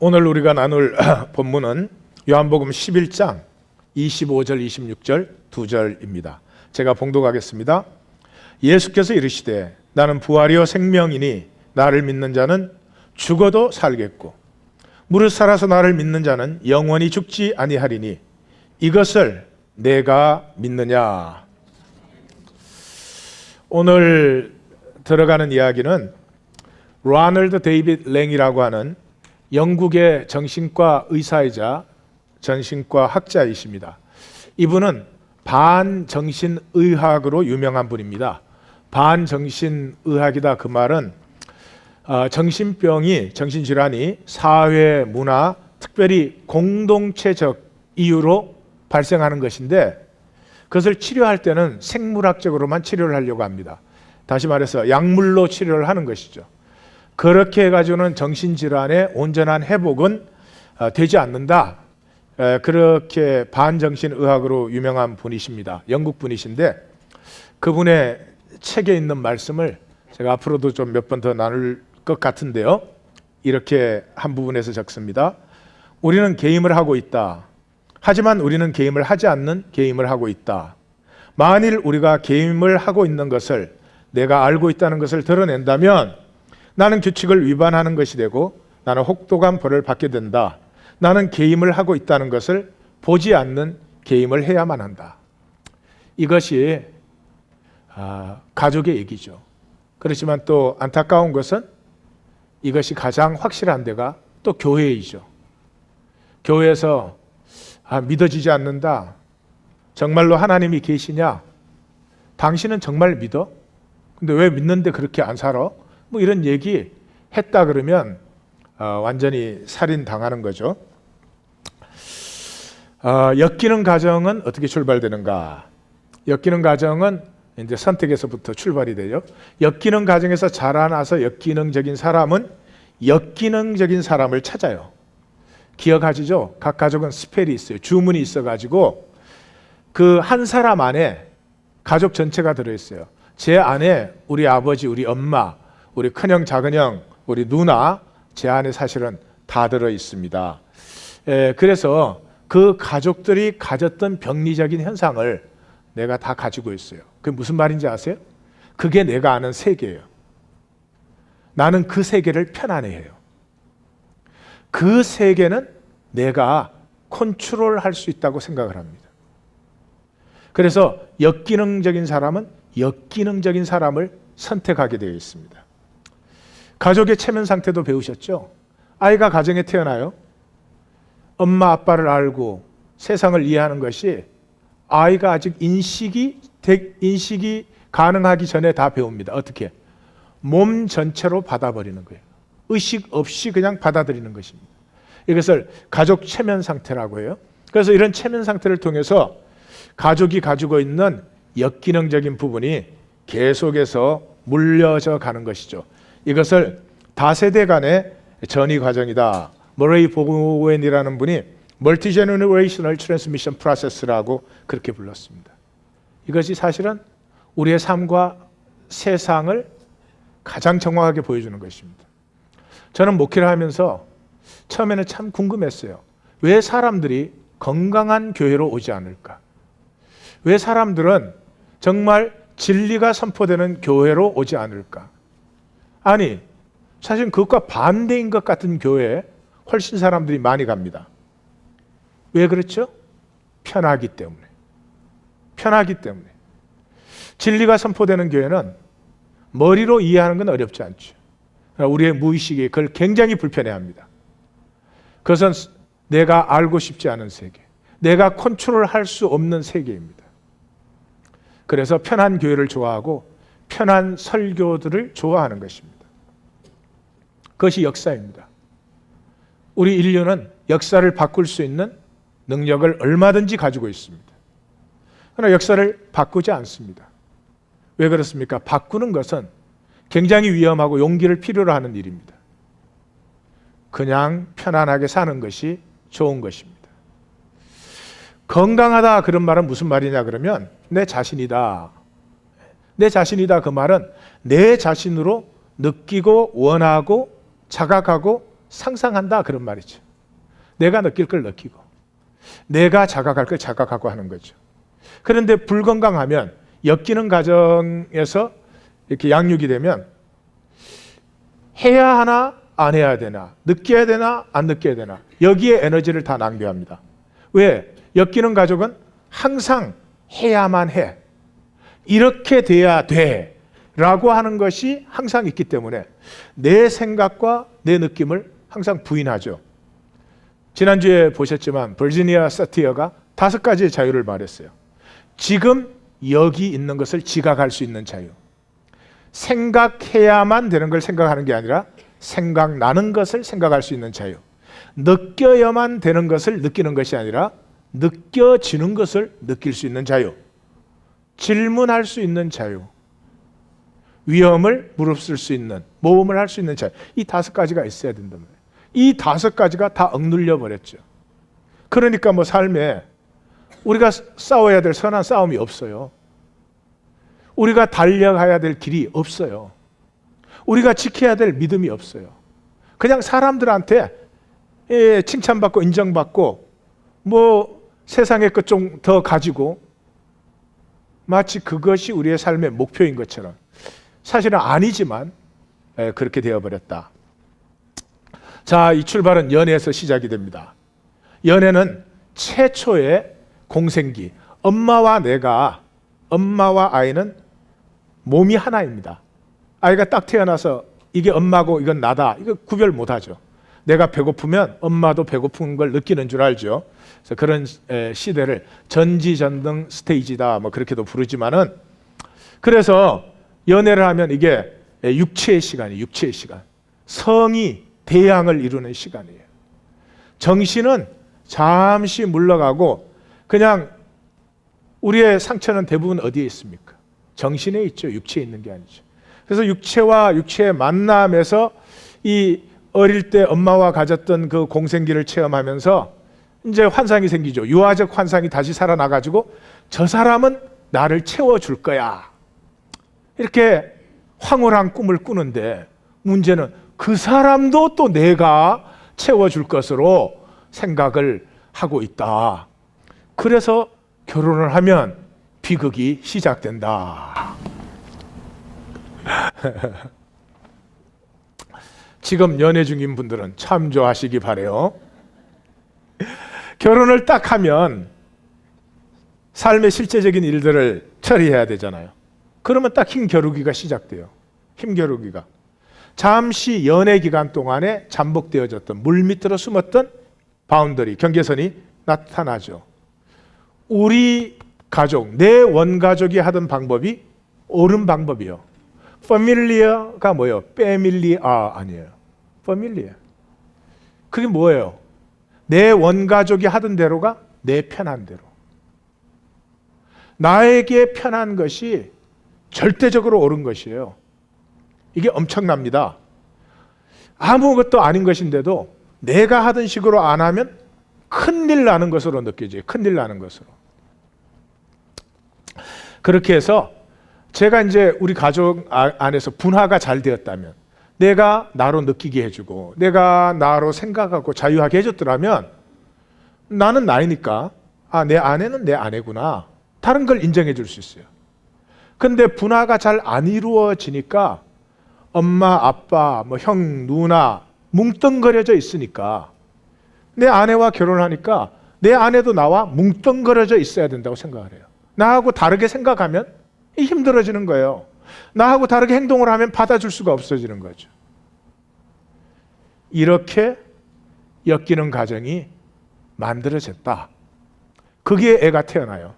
오늘 우리가 나눌 본문은 요한복음 11장 25절 26절 2절입니다. 제가 봉독하겠습니다. 예수께서 이르시되 나는 부활이요 생명이니 나를 믿는 자는 죽어도 살겠고 무릇 살아서 나를 믿는 자는 영원히 죽지 아니하리니 이것을 내가 믿느냐. 오늘 들어가는 이야기는 로널드 데이빗 랭이라고 하는 영국의 정신과 의사이자 정신과 학자이십니다. 이분은 반정신의학으로 유명한 분입니다. 반정신의학이다 그 말은 정신병이, 정신질환이 사회, 문화, 특별히 공동체적 이유로 발생하는 것인데 그것을 치료할 때는 생물학적으로만 치료를 하려고 합니다. 다시 말해서 약물로 치료를 하는 것이죠. 그렇게 해가지고는 정신질환의 온전한 회복은 되지 않는다. 그렇게 반정신의학으로 유명한 분이십니다. 영국 분이신데 그분의 책에 있는 말씀을 제가 앞으로도 좀 몇 번 더 나눌 것 같은데요. 이렇게 한 부분에서 적습니다. 우리는 게임을 하고 있다. 하지만 우리는 게임을 하지 않는 게임을 하고 있다. 만일 우리가 게임을 하고 있는 것을 내가 알고 있다는 것을 드러낸다면 나는 규칙을 위반하는 것이 되고 나는 혹독한 벌을 받게 된다. 나는 게임을 하고 있다는 것을 보지 않는 게임을 해야만 한다. 이것이 가족의 얘기죠. 그렇지만 또 안타까운 것은 이것이 가장 확실한 데가 또 교회이죠. 교회에서 믿어지지 않는다. 정말로 하나님이 계시냐? 당신은 정말 믿어? 근데 왜 믿는데 그렇게 안 살아? 뭐 이런 얘기 했다 그러면 완전히 살인당하는 거죠. 엮이는 가정은 어떻게 출발되는가? 엮이는 가정은 이제 선택에서부터 출발이 되죠. 엮이는 가정에서 자라나서 역기능적인 사람은 역기능적인 사람을 찾아요. 기억하시죠? 각 가족은 스펠이 있어요. 주문이 있어가지고 그 한 사람 안에 가족 전체가 들어있어요. 제 안에 우리 아버지, 우리 엄마, 우리 큰형, 작은형, 우리 누나, 제 안에 사실은 다 들어있습니다. 그래서 그 가족들이 가졌던 병리적인 현상을 내가 다 가지고 있어요. 그게 무슨 말인지 아세요? 그게 내가 아는 세계예요. 나는 그 세계를 편안해해요. 그 세계는 내가 컨트롤할 수 있다고 생각을 합니다. 그래서 역기능적인 사람은 역기능적인 사람을 선택하게 되어 있습니다. 가족의 체면 상태도 배우셨죠? 아이가 가정에 태어나요. 엄마 아빠를 알고 세상을 이해하는 것이 아이가 아직 인식이 가능하기 전에 다 배웁니다. 어떻게? 몸 전체로 받아버리는 거예요. 의식 없이 그냥 받아들이는 것입니다. 이것을 가족 체면 상태라고 해요. 그래서 이런 체면 상태를 통해서 가족이 가지고 있는 역기능적인 부분이 계속해서 물려져 가는 것이죠. 이것을 다세대 간의 전이 과정이다. 머레이 보웬이라는 분이 멀티제너레이셔널 트랜스미션 프로세스라고 그렇게 불렀습니다. 이것이 사실은 우리의 삶과 세상을 가장 정확하게 보여주는 것입니다. 저는 목회를 하면서 처음에는 참 궁금했어요. 왜 사람들이 건강한 교회로 오지 않을까? 왜 사람들은 정말 진리가 선포되는 교회로 오지 않을까? 아니, 사실 그것과 반대인 것 같은 교회에 훨씬 사람들이 많이 갑니다. 왜 그렇죠? 편하기 때문에. 편하기 때문에. 진리가 선포되는 교회는 머리로 이해하는 건 어렵지 않죠. 우리의 무의식이 그걸 굉장히 불편해합니다. 그것은 내가 알고 싶지 않은 세계, 내가 컨트롤할 수 없는 세계입니다. 그래서 편한 교회를 좋아하고 편한 설교들을 좋아하는 것입니다. 그것이 역사입니다. 우리 인류는 역사를 바꿀 수 있는 능력을 얼마든지 가지고 있습니다. 그러나 역사를 바꾸지 않습니다. 왜 그렇습니까? 바꾸는 것은 굉장히 위험하고 용기를 필요로 하는 일입니다. 그냥 편안하게 사는 것이 좋은 것입니다. 건강하다 그런 말은 무슨 말이냐 그러면 내 자신이다. 내 자신이다 그 말은 내 자신으로 느끼고 원하고 자각하고 상상한다 그런 말이죠. 내가 느낄 걸 느끼고 내가 자각할 걸 자각하고 하는 거죠. 그런데 불건강하면 엮이는 가정에서 이렇게 양육이 되면 해야 하나 안 해야 되나, 느껴야 되나 안 느껴야 되나, 여기에 에너지를 다 낭비합니다. 왜? 엮이는 가족은 항상 해야만 해, 이렇게 돼야 돼 라고 하는 것이 항상 있기 때문에 내 생각과 내 느낌을 항상 부인하죠. 지난주에 보셨지만 버지니아 사티어가 5가지의 자유를 말했어요. 지금 여기 있는 것을 지각할 수 있는 자유, 생각해야만 되는 걸 생각하는 게 아니라 생각나는 것을 생각할 수 있는 자유, 느껴야만 되는 것을 느끼는 것이 아니라 느껴지는 것을 느낄 수 있는 자유, 질문할 수 있는 자유, 위험을 무릅쓸 수 있는, 모험을 할 수 있는 자유, 이 5가지가 있어야 된단 말이에요. 이 5가지가 다 억눌려 버렸죠. 그러니까 뭐 삶에 우리가 싸워야 될 선한 싸움이 없어요. 우리가 달려가야 될 길이 없어요. 우리가 지켜야 될 믿음이 없어요. 그냥 사람들한테 칭찬받고 인정받고 뭐 세상의 것 좀 더 가지고 마치 그것이 우리의 삶의 목표인 것처럼, 사실은 아니지만 그렇게 되어버렸다. 자, 이 출발은 연애에서 시작이 됩니다. 연애는 최초의 공생기, 엄마와 아이는 몸이 하나입니다. 아이가 딱 태어나서 이게 엄마고 이건 나다, 이거 구별 못하죠. 내가 배고프면 엄마도 배고픈 걸 느끼는 줄 알죠. 그래서 그런 시대를 전지전능 스테이지다 뭐 그렇게도 부르지만은, 그래서 연애를 하면 이게 육체의 시간이에요. 육체의 시간. 성이 대양을 이루는 시간이에요. 정신은 잠시 물러가고, 그냥 우리의 상처는 대부분 어디에 있습니까? 정신에 있죠. 육체에 있는 게 아니죠. 그래서 육체와 육체의 만남에서 이 어릴 때 엄마와 가졌던 그 공생기를 체험하면서 이제 환상이 생기죠. 유아적 환상이 다시 살아나가지고 저 사람은 나를 채워줄 거야, 이렇게 황홀한 꿈을 꾸는데, 문제는 그 사람도 또 내가 채워줄 것으로 생각을 하고 있다. 그래서 결혼을 하면 비극이 시작된다. 지금 연애 중인 분들은 참조하시기 바래요. 결혼을 딱 하면 삶의 실제적인 일들을 처리해야 되잖아요. 그러면 딱 힘겨루기가 시작돼요. 힘겨루기가. 잠시 연애 기간 동안에 잠복되어졌던, 물밑으로 숨었던 바운더리, 경계선이 나타나죠. 우리 가족, 내 원가족이 하던 방법이 옳은 방법이요. 패밀리아가 뭐예요? 패밀리아 아니에요. 패밀리아. 그게 뭐예요? 내 원가족이 하던 대로가 내 편한 대로. 나에게 편한 것이 절대적으로 옳은 것이에요. 이게 엄청납니다. 아무것도 아닌 것인데도 내가 하던 식으로 안 하면 큰일 나는 것으로 느껴져요. 큰일 나는 것으로. 그렇게 해서 제가 이제 우리 가족 안에서 분화가 잘 되었다면, 내가 나로 느끼게 해주고 내가 나로 생각하고 자유하게 해줬더라면, 나는 나이니까 내 아내는 내 아내구나, 다른 걸 인정해 줄 수 있어요. 근데 분화가 잘 안 이루어지니까 엄마, 아빠, 뭐 형, 누나 뭉뚱그려져 있으니까, 내 아내와 결혼하니까 내 아내도 나와 뭉뚱그려져 있어야 된다고 생각을 해요. 나하고 다르게 생각하면 힘들어지는 거예요. 나하고 다르게 행동을 하면 받아줄 수가 없어지는 거죠. 이렇게 엮이는 가정이 만들어졌다. 그게 애가 태어나요.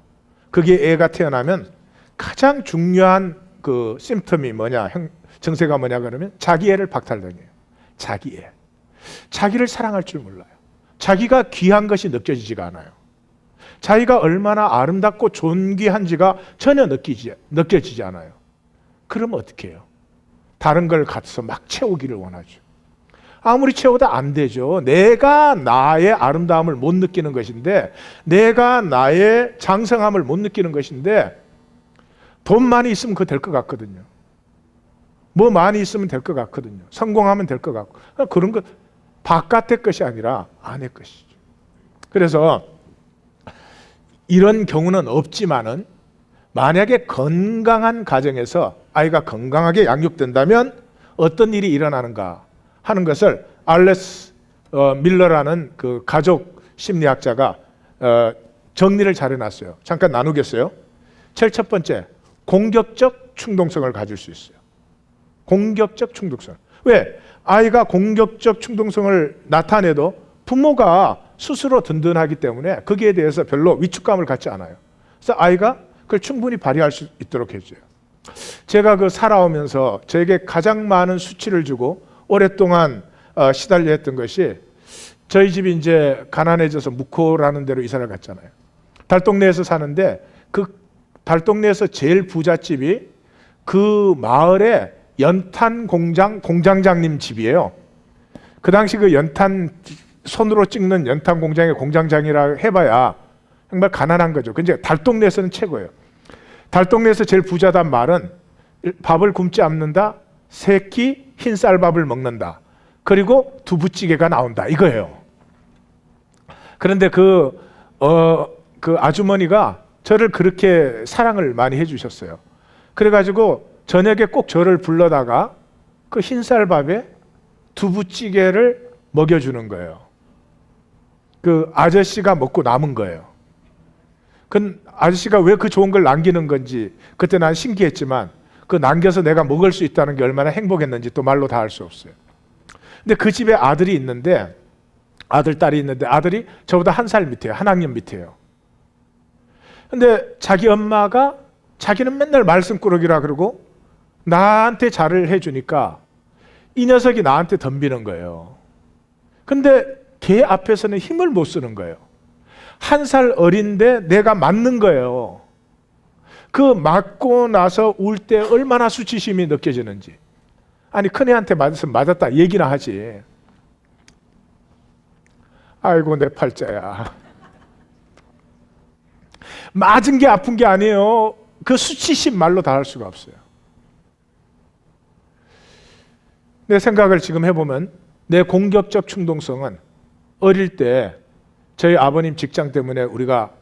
그게 애가 태어나면 가장 중요한 그 심텀이 뭐냐, 증세가 뭐냐 그러면 자기애를 박탈당해요. 자기애. 자기를 사랑할 줄 몰라요. 자기가 귀한 것이 느껴지지가 않아요. 자기가 얼마나 아름답고 존귀한지가 전혀 느껴지지 않아요. 그러면 어떻게 해요? 다른 걸 갖서 막 채우기를 원하죠. 아무리 채워도 안 되죠. 내가 나의 아름다움을 못 느끼는 것인데, 내가 나의 장성함을 못 느끼는 것인데, 돈 많이 있으면 그거 될 것 같거든요. 뭐 많이 있으면 될 것 같거든요. 성공하면 될 것 같고. 그런 거 바깥의 것이 아니라 안의 것이죠. 그래서 이런 경우는 없지만은 만약에 건강한 가정에서 아이가 건강하게 양육된다면 어떤 일이 일어나는가 하는 것을 알레스 밀러라는 그 가족 심리학자가 정리를 잘 해놨어요. 잠깐 나누겠어요. 제일 첫 번째, 공격적 충동성을 가질 수 있어요. 공격적 충동성. 왜? 아이가 공격적 충동성을 나타내도 부모가 스스로 든든하기 때문에 거기에 대해서 별로 위축감을 갖지 않아요. 그래서 아이가 그걸 충분히 발휘할 수 있도록 해줘요. 제가 그 살아오면서 저에게 가장 많은 수치를 주고 오랫동안 시달려 했던 것이, 저희 집이 이제 가난해져서 묵호라는 데로 이사를 갔잖아요. 달동네에서 사는데 그 달동네에서 제일 부잣집이 그 마을의 연탄 공장장님 집이에요. 그 당시 그 연탄 손으로 찍는 연탄 공장의 공장장이라 해봐야 정말 가난한 거죠. 근데 달동네에서는 최고예요. 달동네에서 제일 부자단 말은 밥을 굶지 않는다, 새끼 흰쌀밥을 먹는다, 그리고 두부찌개가 나온다, 이거예요. 그런데 그 아주머니가 저를 그렇게 사랑을 많이 해주셨어요. 그래가지고 저녁에 꼭 저를 불러다가 그 흰쌀밥에 두부찌개를 먹여주는 거예요. 그 아저씨가 먹고 남은 거예요. 그 아저씨가 왜 그 좋은 걸 남기는 건지 그때 난 신기했지만, 그 남겨서 내가 먹을 수 있다는 게 얼마나 행복했는지 또 말로 다 할 수 없어요. 근데 그 집에 아들이 있는데, 딸이 있는데 아들이 저보다 1살 밑이에요. 한 학년 밑이에요. 근데 자기 엄마가 자기는 맨날 말씀꾸러기라 그러고 나한테 잘을 해주니까 이 녀석이 나한테 덤비는 거예요. 근데 걔 앞에서는 힘을 못 쓰는 거예요. 1살 어린데 내가 맞는 거예요. 그 맞고 나서 울 때 얼마나 수치심이 느껴지는지. 아니, 큰애한테 맞았으면 맞았다 얘기나 하지. 아이고 내 팔자야. 맞은 게 아픈 게 아니에요. 그 수치심 말로 다 할 수가 없어요. 내 생각을 지금 해보면 내 공격적 충동성은 어릴 때 저희 아버님 직장 때문에 우리가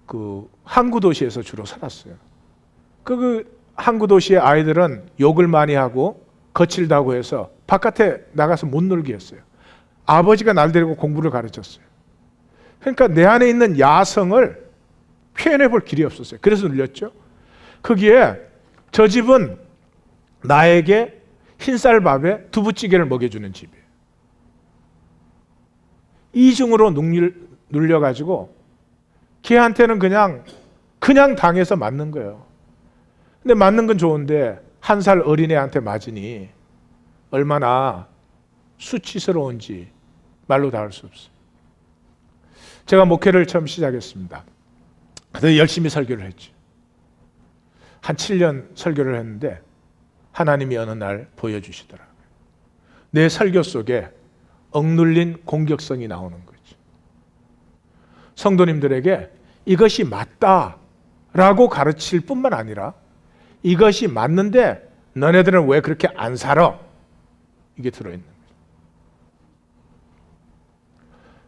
그 항구 도시에서 주로 살았어요. 그 항구 도시의 아이들은 욕을 많이 하고 거칠다고 해서 바깥에 나가서 못 놀게 했어요. 아버지가 날 데리고 공부를 가르쳤어요. 그러니까 내 안에 있는 야성을 표현해 볼 길이 없었어요. 그래서 눌렸죠. 거기에 저 집은 나에게 흰쌀밥에 두부찌개를 먹여주는 집이에요. 이중으로 눌려가지고 걔한테는 그냥 당해서 맞는 거예요. 근데 맞는 건 좋은데 1살 어린애한테 맞으니 얼마나 수치스러운지 말로 다 할 수 없어요. 제가 목회를 처음 시작했습니다. 그래서 열심히 설교를 했죠. 한 7년 설교를 했는데 하나님이 어느 날 보여주시더라고요. 내 설교 속에 억눌린 공격성이 나오는 거죠. 성도님들에게 이것이 맞다라고 가르칠 뿐만 아니라 이것이 맞는데 너네들은 왜 그렇게 안 살아? 이게 들어있는 거죠.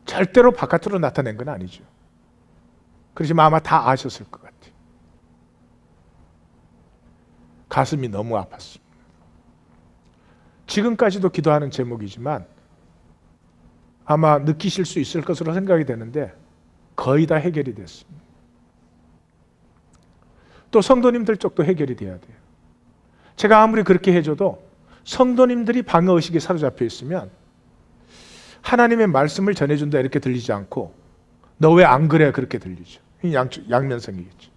절대로 바깥으로 나타낸 건 아니죠. 그렇지만 아마 다 아셨을 것 같아요. 가슴이 너무 아팠습니다. 지금까지도 기도하는 제목이지만 아마 느끼실 수 있을 것으로 생각이 되는데 거의 다 해결이 됐습니다. 또 성도님들 쪽도 해결이 돼야 돼요. 제가 아무리 그렇게 해줘도 성도님들이 방어의식에 사로잡혀 있으면 하나님의 말씀을 전해준다 이렇게 들리지 않고 너 왜 안 그래 그렇게 들리죠. 양면성이겠죠.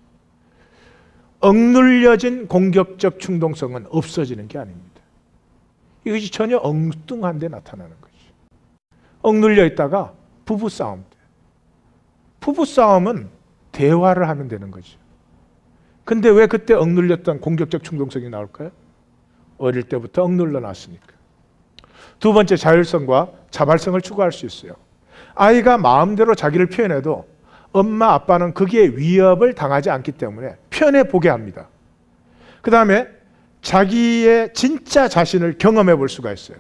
억눌려진 공격적 충동성은 없어지는 게 아닙니다. 이것이 전혀 엉뚱한 데 나타나는 거죠. 억눌려 있다가 부부싸움 때. 부부싸움은 대화를 하면 되는 거죠. 근데 왜 그때 억눌렸던 공격적 충동성이 나올까요? 어릴 때부터 억눌러 놨으니까. 두 번째, 자율성과 자발성을 추구할 수 있어요. 아이가 마음대로 자기를 표현해도 엄마 아빠는 거기에 위협을 당하지 않기 때문에 표현해 보게 합니다. 그 다음에 자기의 진짜 자신을 경험해 볼 수가 있어요.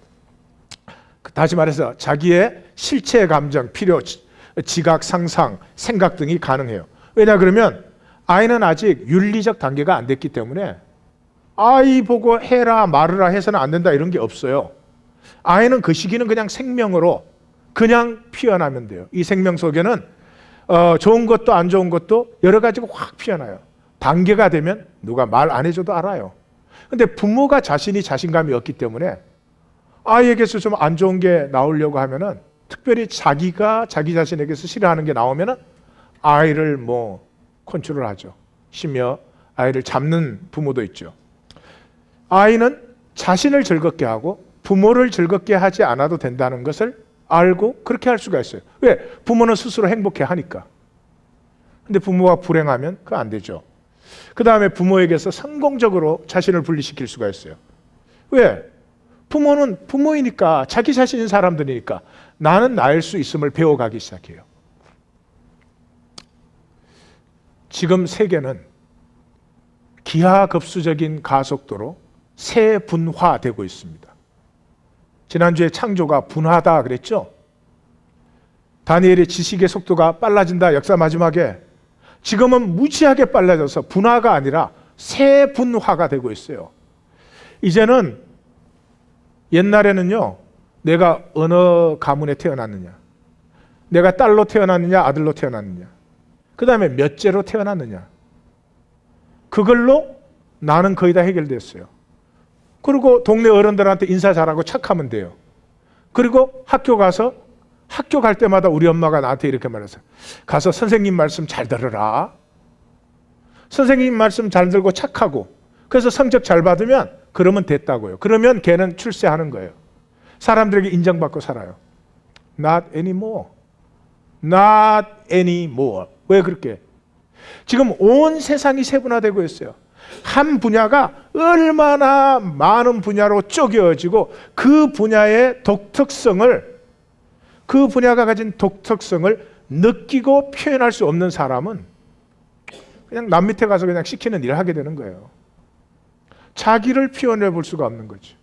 다시 말해서 자기의 실체 감정, 필요, 지각, 상상, 생각 등이 가능해요. 왜냐 그러면 아이는 아직 윤리적 단계가 안 됐기 때문에 아이 보고 해라 말으라 해서는 안 된다 이런 게 없어요. 아이는 그 시기는 그냥 생명으로 그냥 피어나면 돼요. 이 생명 속에는 좋은 것도 안 좋은 것도 여러 가지가 확 피어나요. 단계가 되면 누가 말 안 해줘도 알아요. 근데 부모가 자신이 자신감이 없기 때문에 아이에게서 좀 안 좋은 게 나오려고 하면은 특별히 자기가 자기 자신에게서 싫어하는 게 나오면은 아이를 뭐 컨트롤하죠. 심지어 아이를 잡는 부모도 있죠. 아이는 자신을 즐겁게 하고 부모를 즐겁게 하지 않아도 된다는 것을 알고 그렇게 할 수가 있어요. 왜? 부모는 스스로 행복해 하니까. 근데 부모가 불행하면 그거 안 되죠. 그 다음에 부모에게서 성공적으로 자신을 분리시킬 수가 있어요. 왜? 부모는 부모이니까 자기 자신인 사람들이니까 나는 나일 수 있음을 배워가기 시작해요. 지금 세계는 기하급수적인 가속도로 세분화되고 있습니다. 지난주에 창조가 분화다 그랬죠? 다니엘의 지식의 속도가 빨라진다 역사 마지막에 지금은 무지하게 빨라져서 분화가 아니라 세분화가 되고 있어요. 이제는 옛날에는요, 내가 어느 가문에 태어났느냐, 내가 딸로 태어났느냐, 아들로 태어났느냐, 그 다음에 몇째로 태어났느냐, 그걸로 나는 거의 다 해결됐어요. 그리고 동네 어른들한테 인사 잘하고 착하면 돼요. 그리고 학교 가서 학교 갈 때마다 우리 엄마가 나한테 이렇게 말했어요. 가서 선생님 말씀 잘 들으라. 선생님 말씀 잘 들고 착하고 그래서 성적 잘 받으면 그러면 됐다고요. 그러면 걔는 출세하는 거예요. 사람들에게 인정받고 살아요. Not anymore. Not anymore. 왜 그렇게? 지금 온 세상이 세분화되고 있어요. 한 분야가 얼마나 많은 분야로 쪼개어지고 그 분야의 독특성을, 그 분야가 가진 독특성을 느끼고 표현할 수 없는 사람은 그냥 남 밑에 가서 그냥 시키는 일을 하게 되는 거예요. 자기를 표현해 볼 수가 없는 거죠.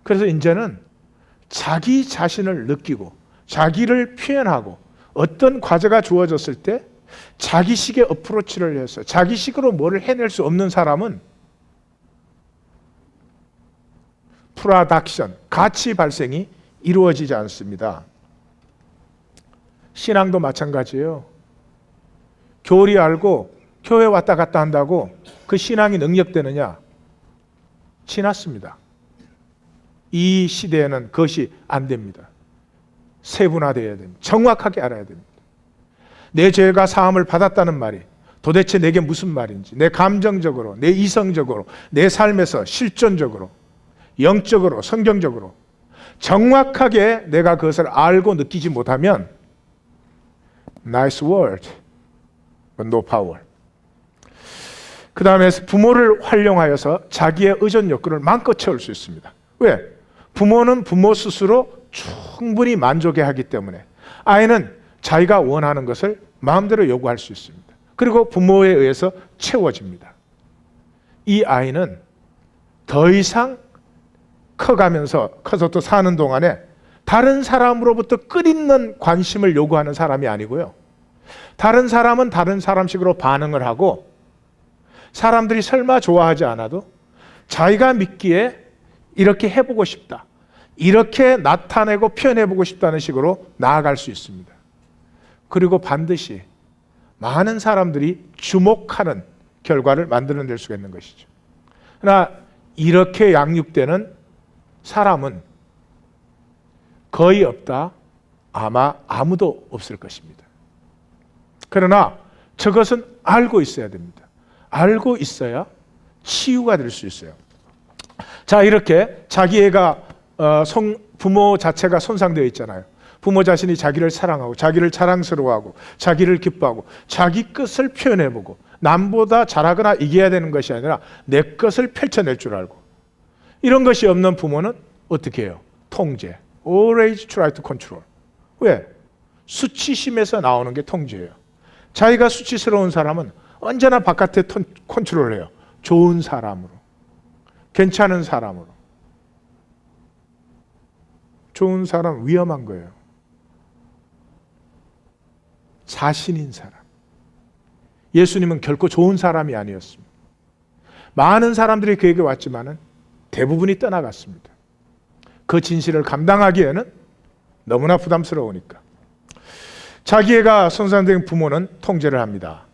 그래서 이제는 자기 자신을 느끼고 자기를 표현하고 어떤 과제가 주어졌을 때 자기식의 어프로치를 해서 자기식으로 뭐를 해낼 수 없는 사람은 프로덕션, 가치 발생이 이루어지지 않습니다. 신앙도 마찬가지예요. 교리 알고 교회 왔다 갔다 한다고 그 신앙이 능력되느냐? 지났습니다. 이 시대에는 그것이 안 됩니다. 세분화되어야 됩니다. 정확하게 알아야 됩니다. 내 죄가 사함을 받았다는 말이 도대체 내게 무슨 말인지, 내 감정적으로, 내 이성적으로, 내 삶에서 실존적으로, 영적으로, 성경적으로 정확하게 내가 그것을 알고 느끼지 못하면 nice word, but no power. 그 다음에 부모를 활용하여서 자기의 의존 욕구를 마음껏 채울 수 있습니다. 왜? 부모는 부모 스스로 충분히 만족해 하기 때문에 아이는 자기가 원하는 것을 마음대로 요구할 수 있습니다. 그리고 부모에 의해서 채워집니다. 이 아이는 더 이상 커서 또 사는 동안에 다른 사람으로부터 끝있는 관심을 요구하는 사람이 아니고요. 다른 사람은 다른 사람식으로 반응을 하고 사람들이 설마 좋아하지 않아도 자기가 믿기에 이렇게 해보고 싶다, 이렇게 나타내고 표현해보고 싶다는 식으로 나아갈 수 있습니다. 그리고 반드시 많은 사람들이 주목하는 결과를 만들어낼 수가 있는 것이죠. 그러나 이렇게 양육되는 사람은 거의 없다, 아마 아무도 없을 것입니다. 그러나 저것은 알고 있어야 됩니다. 알고 있어야 치유가 될 수 있어요. 자, 이렇게 자기 애가 부모 자체가 손상되어 있잖아요. 부모 자신이 자기를 사랑하고 자기를 자랑스러워하고 자기를 기뻐하고 자기 것을 표현해보고 남보다 잘하거나 이겨야 되는 것이 아니라 내 것을 펼쳐낼 줄 알고, 이런 것이 없는 부모는 어떻게 해요? 통제. Always try to control. 왜? 수치심에서 나오는 게 통제예요. 자기가 수치스러운 사람은 언제나 바깥에 컨트롤해요. 좋은 사람으로, 괜찮은 사람으로. 좋은 사람 위험한 거예요. 자신인 사람. 예수님은 결코 좋은 사람이 아니었습니다. 많은 사람들이 그에게 왔지만은 대부분이 떠나갔습니다. 그 진실을 감당하기에는 너무나 부담스러우니까. 자기애가 손상된 부모는 통제를 합니다.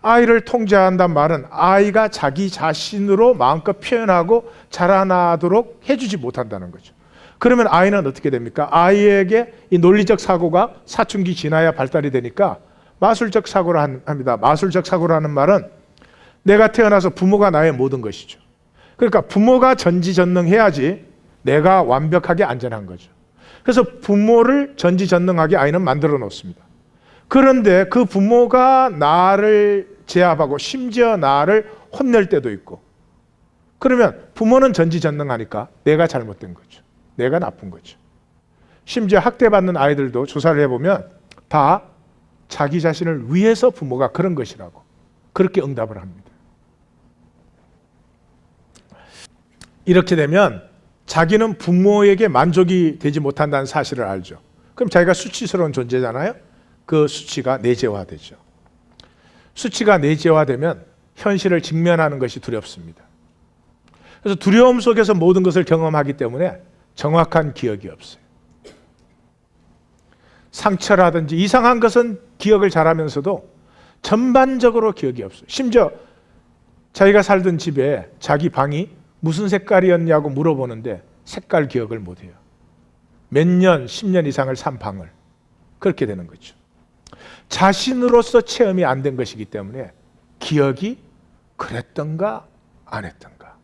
아이를 통제한단 말은 아이가 자기 자신으로 마음껏 표현하고 자라나도록 해주지 못한다는 거죠. 그러면 아이는 어떻게 됩니까? 아이에게 이 논리적 사고가 사춘기 지나야 발달이 되니까 마술적 사고를 합니다. 마술적 사고라는 말은 내가 태어나서 부모가 나의 모든 것이죠. 그러니까 부모가 전지전능해야지 내가 완벽하게 안전한 거죠. 그래서 부모를 전지전능하게 아이는 만들어 놓습니다. 그런데 그 부모가 나를 제압하고 심지어 나를 혼낼 때도 있고, 그러면 부모는 전지전능하니까 내가 잘못된 거죠. 내가 나쁜 거죠. 심지어 학대받는 아이들도 조사를 해보면 다 자기 자신을 위해서 부모가 그런 것이라고 그렇게 응답을 합니다. 이렇게 되면 자기는 부모에게 만족이 되지 못한다는 사실을 알죠. 그럼 자기가 수치스러운 존재잖아요. 그 수치가 내재화되죠. 수치가 내재화되면 현실을 직면하는 것이 두렵습니다. 그래서 두려움 속에서 모든 것을 경험하기 때문에 정확한 기억이 없어요. 상처라든지 이상한 것은 기억을 잘하면서도 전반적으로 기억이 없어요. 심지어 자기가 살던 집에 자기 방이 무슨 색깔이었냐고 물어보는데 색깔 기억을 못해요. 몇 년, 10년 이상을 산 방을. 그렇게 되는 거죠. 자신으로서 체험이 안 된 것이기 때문에 기억이 그랬던가 안 했던가.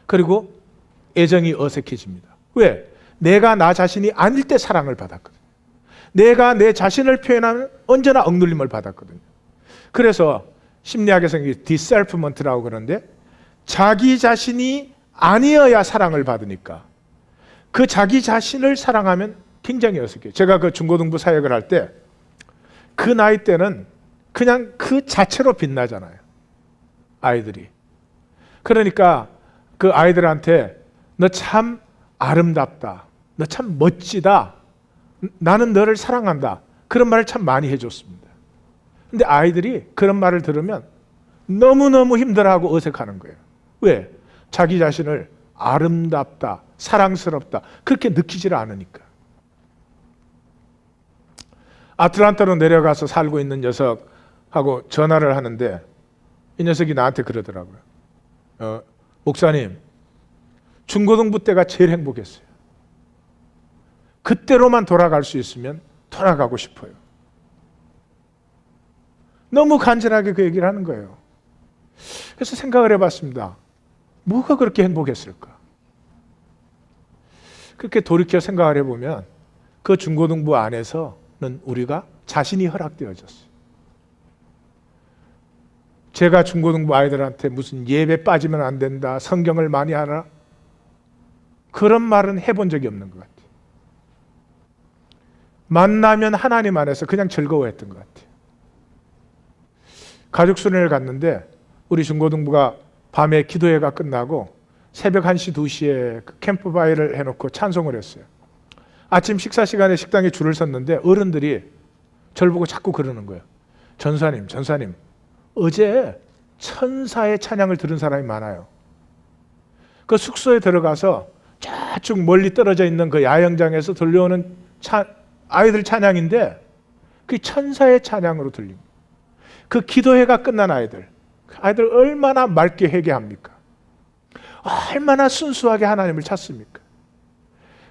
그리고 애정이 어색해집니다. 왜? 내가 나 자신이 아닐 때 사랑을 받았거든요. 내가 내 자신을 표현하면 언제나 억눌림을 받았거든요. 그래서 심리학에서 디셀프먼트라고 그러는데 자기 자신이 아니어야 사랑을 받으니까 그 자기 자신을 사랑하면 굉장히 어색해요. 제가 그 중고등부 사역을 할 때 그 나이 때는 그냥 그 자체로 빛나잖아요. 아이들이. 그러니까 그 아이들한테 너 참 아름답다. 너 참 멋지다. 나는 너를 사랑한다. 그런 말을 참 많이 해줬습니다. 근데 아이들이 그런 말을 들으면 너무너무 힘들어하고 어색하는 거예요. 왜? 자기 자신을 아름답다, 사랑스럽다 그렇게 느끼지를 않으니까. 아틀란타로 내려가서 살고 있는 녀석하고 전화를 하는데 이 녀석이 나한테 그러더라고요. 목사님, 중고등부 때가 제일 행복했어요. 그때로만 돌아갈 수 있으면 돌아가고 싶어요. 너무 간절하게 그 얘기를 하는 거예요. 그래서 생각을 해봤습니다. 뭐가 그렇게 행복했을까? 그렇게 돌이켜 생각을 해보면 그 중고등부 안에서는 우리가 자신이 허락되어졌어요. 제가 중고등부 아이들한테 무슨 예배 빠지면 안 된다, 성경을 많이 하라 그런 말은 해본 적이 없는 것 같아요. 만나면 하나님 안에서 그냥 즐거워했던 것 같아요. 가족 수련회를 갔는데 우리 중고등부가 밤에 기도회가 끝나고 새벽 1시, 2시에 캠프파이어를 해놓고 찬송을 했어요. 아침 식사 시간에 식당에 줄을 섰는데 어른들이 저를 보고 자꾸 그러는 거예요. 전사님, 어제 천사의 찬양을 들은 사람이 많아요. 그 숙소에 들어가서 저쪽 멀리 떨어져 있는 그 야영장에서 들려오는 아이들 찬양인데 그 천사의 찬양으로 들립니다. 그 기도회가 끝난 아이들 얼마나 맑게 회개합니까? 얼마나 순수하게 하나님을 찾습니까?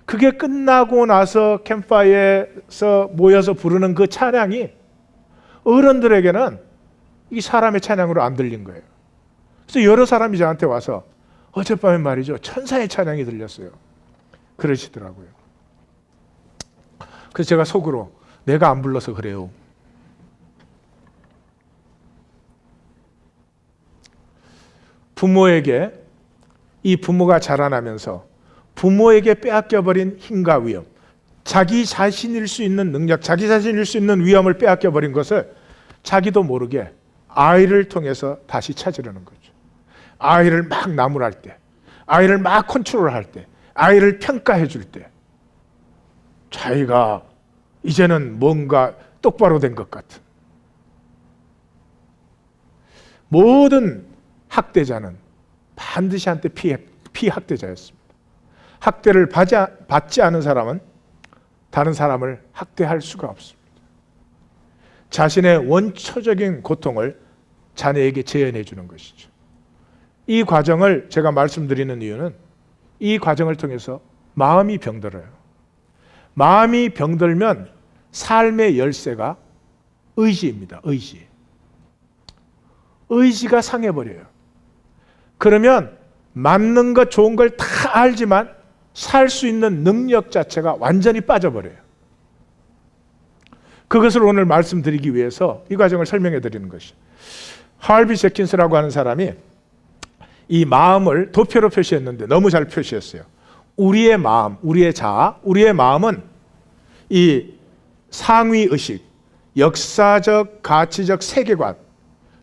그게 끝나고 나서 캠프파이어에서 모여서 부르는 그 찬양이 어른들에게는 이 사람의 찬양으로 안 들린 거예요. 그래서 여러 사람이 저한테 와서 어젯밤에 말이죠, 천사의 찬양이 들렸어요. 그러시더라고요. 그래서 제가 속으로 내가 안 불러서 그래요. 부모에게 이 부모가 자라나면서 부모에게 빼앗겨버린 힘과 위험, 자기 자신일 수 있는 능력, 자기 자신일 수 있는 위험을 빼앗겨버린 것을 자기도 모르게 아이를 통해서 다시 찾으려는 거죠. 아이를 막 나무랄 때, 아이를 막 컨트롤할 때, 아이를 평가해 줄 때 자기가 이제는 뭔가 똑바로 된 것 같은. 모든 학대자는 반드시 한때 피학대자였습니다. 학대를 받지 않은 사람은 다른 사람을 학대할 수가 없습니다. 자신의 원초적인 고통을 자녀에게 재현해 주는 것이죠. 이 과정을 제가 말씀드리는 이유는 이 과정을 통해서 마음이 병들어요. 마음이 병들면 삶의 열쇠가 의지입니다. 의지가 상해버려요. 그러면 맞는 것 좋은 걸 다 알지만 살 수 있는 능력 자체가 완전히 빠져버려요. 그것을 오늘 말씀드리기 위해서 이 과정을 설명해 드리는 것이죠. 할비 제킨스라고 하는 사람이 이 마음을 도표로 표시했는데 너무 잘 표시했어요. 우리의 마음, 우리의 자아, 우리의 마음은 이 상위의식, 역사적, 가치적 세계관,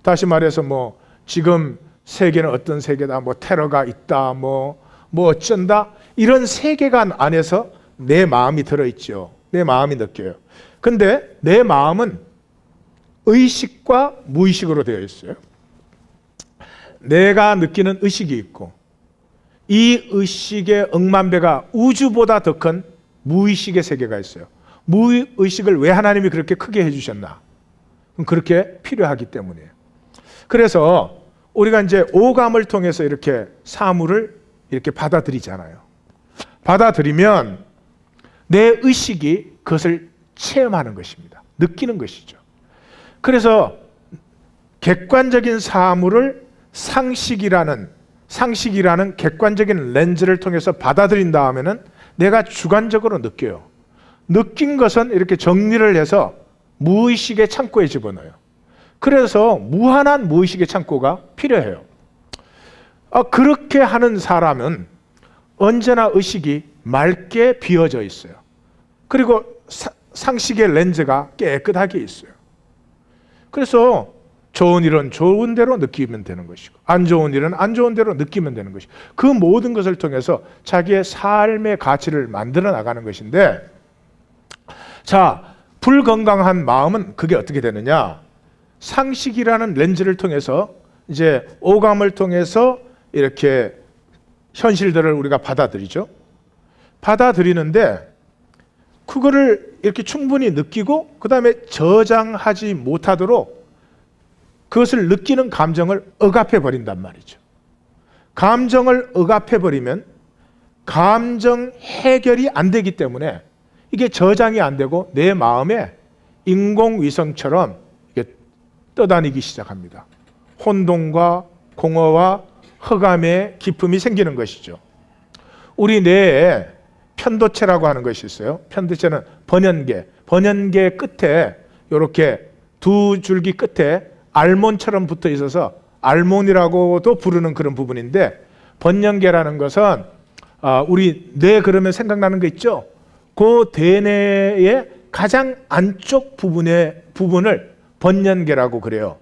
다시 말해서 뭐 지금 세계는 어떤 세계다, 뭐 테러가 있다, 뭐 어쩐다, 이런 세계관 안에서 내 마음이 들어있죠. 내 마음이 느껴요. 근데 내 마음은 의식과 무의식으로 되어 있어요. 내가 느끼는 의식이 있고 이 의식의 억만 배가 우주보다 더 큰 무의식의 세계가 있어요. 무의식을 왜 하나님이 그렇게 크게 해주셨나? 그렇게 필요하기 때문이에요. 그래서 우리가 이제 오감을 통해서 이렇게 사물을 이렇게 받아들이잖아요. 받아들이면 내 의식이 그것을 체험하는 것입니다. 느끼는 것이죠. 그래서 객관적인 사물을 상식이라는 객관적인 렌즈를 통해서 받아들인 다음에는 내가 주관적으로 느껴요. 느낀 것은 이렇게 정리를 해서 무의식의 창고에 집어넣어요. 그래서 무한한 무의식의 창고가 필요해요. 그렇게 하는 사람은 언제나 의식이 맑게 비어져 있어요. 그리고 상식의 렌즈가 깨끗하게 있어요. 그래서 좋은 일은 좋은 대로 느끼면 되는 것이고 안 좋은 일은 안 좋은 대로 느끼면 되는 것이고 그 모든 것을 통해서 자기의 삶의 가치를 만들어 나가는 것인데, 자, 불건강한 마음은 그게 어떻게 되느냐? 상식이라는 렌즈를 통해서 이제 오감을 통해서 이렇게 현실들을 우리가 받아들이죠. 받아들이는데 그거를 이렇게 충분히 느끼고 그 다음에 저장하지 못하도록 그것을 느끼는 감정을 억압해 버린단 말이죠. 감정을 억압해 버리면 감정 해결이 안 되기 때문에 이게 저장이 안 되고 내 마음에 인공위성처럼 이게 떠다니기 시작합니다. 혼돈과 공허와 흑암의 기품이 생기는 것이죠. 우리 뇌에 편도체라고 하는 것이 있어요. 편도체는 번연계 끝에 이렇게 두 줄기 끝에 알몬처럼 붙어 있어서 알몬이라고도 부르는 그런 부분인데, 번연계라는 것은 우리 뇌 그러면 생각나는 거 있죠? 그 대뇌의 가장 안쪽 부분을 번연계라고 그래요.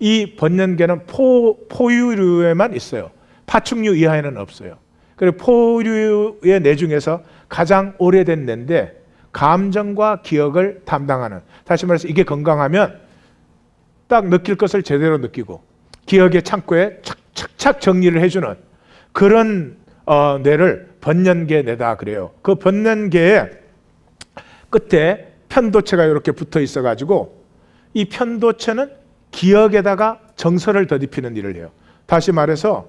이 번연계는 포유류에만 있어요. 파충류 이하에는 없어요. 그리고 포유류의 뇌 중에서 가장 오래된 뇌인데 감정과 기억을 담당하는, 다시 말해서 이게 건강하면 딱 느낄 것을 제대로 느끼고 기억의 창고에 착착착 정리를 해주는 그런 뇌를 번연계 뇌다 그래요. 그 번연계의 끝에 편도체가 이렇게 붙어 있어 가지고 이 편도체는 기억에다가 정서를 더딥히는 일을 해요. 다시 말해서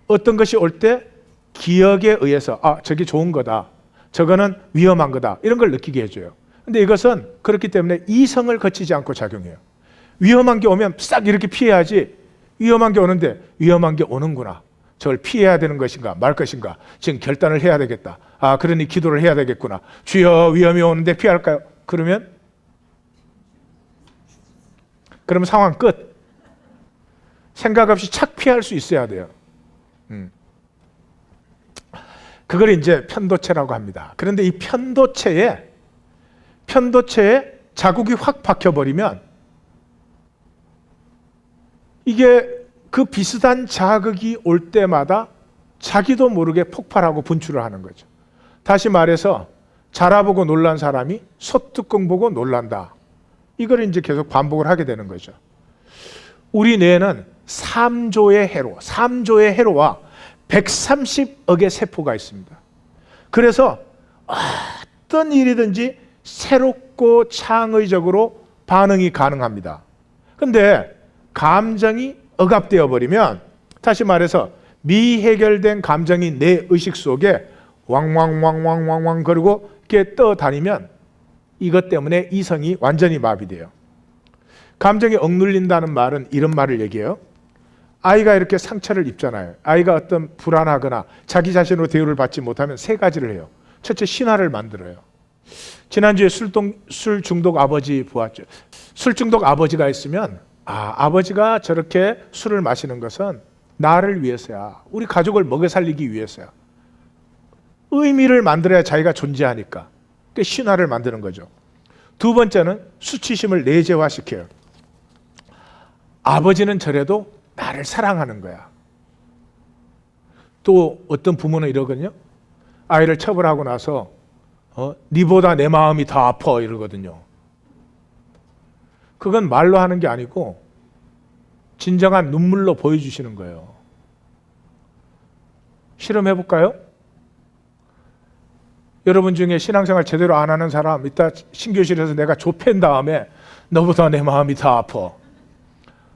어떤 것이 올 때 기억에 의해서 저게 좋은 거다, 저거는 위험한 거다, 이런 걸 느끼게 해줘요. 근데 이것은 그렇기 때문에 이성을 거치지 않고 작용해요. 위험한 게 오면 싹 이렇게 피해야지, 위험한 게 오는데 위험한 게 오는구나, 저걸 피해야 되는 것인가 말 것인가 지금 결단을 해야 되겠다, 그러니 기도를 해야 되겠구나, 주여 위험이 오는데 피할까요? 그러면 상황 끝. 생각 없이 착 피할 수 있어야 돼요. 그걸 이제 편도체라고 합니다. 그런데 이 편도체에 자국이 확 박혀버리면 이게 그 비슷한 자극이 올 때마다 자기도 모르게 폭발하고 분출을 하는 거죠. 다시 말해서 자라보고 놀란 사람이 소뚜껑 보고 놀란다. 이걸 이제 계속 반복을 하게 되는 거죠. 우리 뇌에는 3조의 회로와 130억의 세포가 있습니다. 그래서 어떤 일이든지 새롭고 창의적으로 반응이 가능합니다. 근데 감정이 억압되어 버리면, 다시 말해서 미해결된 감정이 내 의식 속에 왕왕왕왕왕왕 거리고 이렇게 떠다니면 이것 때문에 이성이 완전히 마비돼요. 감정이 억눌린다는 말은 이런 말을 얘기해요. 아이가 이렇게 상처를 입잖아요. 아이가 어떤 불안하거나 자기 자신으로 대우를 받지 못하면 세 가지를 해요. 첫째, 신화를 만들어요. 지난주에 술 중독 아버지 보았죠. 술 중독 아버지가 있으면 아버지가 저렇게 술을 마시는 것은 나를 위해서야. 우리 가족을 먹여 살리기 위해서야. 의미를 만들어야 자기가 존재하니까. 그러니까 신화를 만드는 거죠. 두 번째는 수치심을 내재화시켜요. 아버지는 저래도 나를 사랑하는 거야. 또 어떤 부모는 이러거든요. 아이를 처벌하고 나서 니보다 내 마음이 더 아파 이러거든요. 그건 말로 하는 게 아니고 진정한 눈물로 보여주시는 거예요. 실험해 볼까요? 여러분 중에 신앙생활 제대로 안 하는 사람, 이따 신교실에서 내가 좁힌 다음에 너보다 내 마음이 더 아파.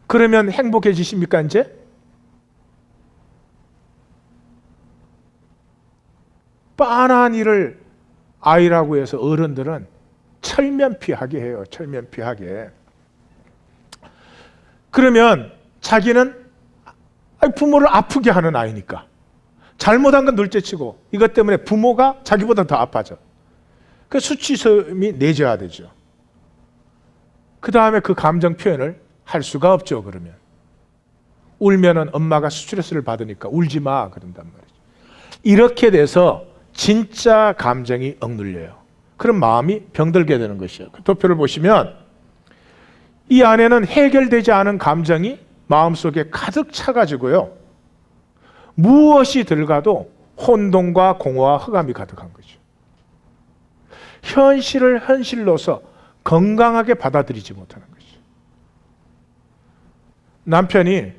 그러면 행복해지십니까 이제? 빤한 일을 아이라고 해서 어른들은 철면피하게 해요. 철면피하게. 그러면 자기는 부모를 아프게 하는 아이니까 잘못한 건 둘째치고 이것 때문에 부모가 자기보다 더 아파져. 그 수치심이 내줘야 되죠. 그 다음에 그 감정 표현을 할 수가 없죠. 그러면 울면은 엄마가 스트레스를 받으니까 울지 마 그런단 말이죠. 이렇게 돼서 진짜 감정이 억눌려요. 그럼 마음이 병들게 되는 것이요. 그 도표를 보시면 이 안에는 해결되지 않은 감정이 마음속에 가득 차가지고요. 무엇이 들어가도 혼돈과 공허와 흑암이 가득한 거죠. 현실을 현실로서 건강하게 받아들이지 못하는 거죠. 남편이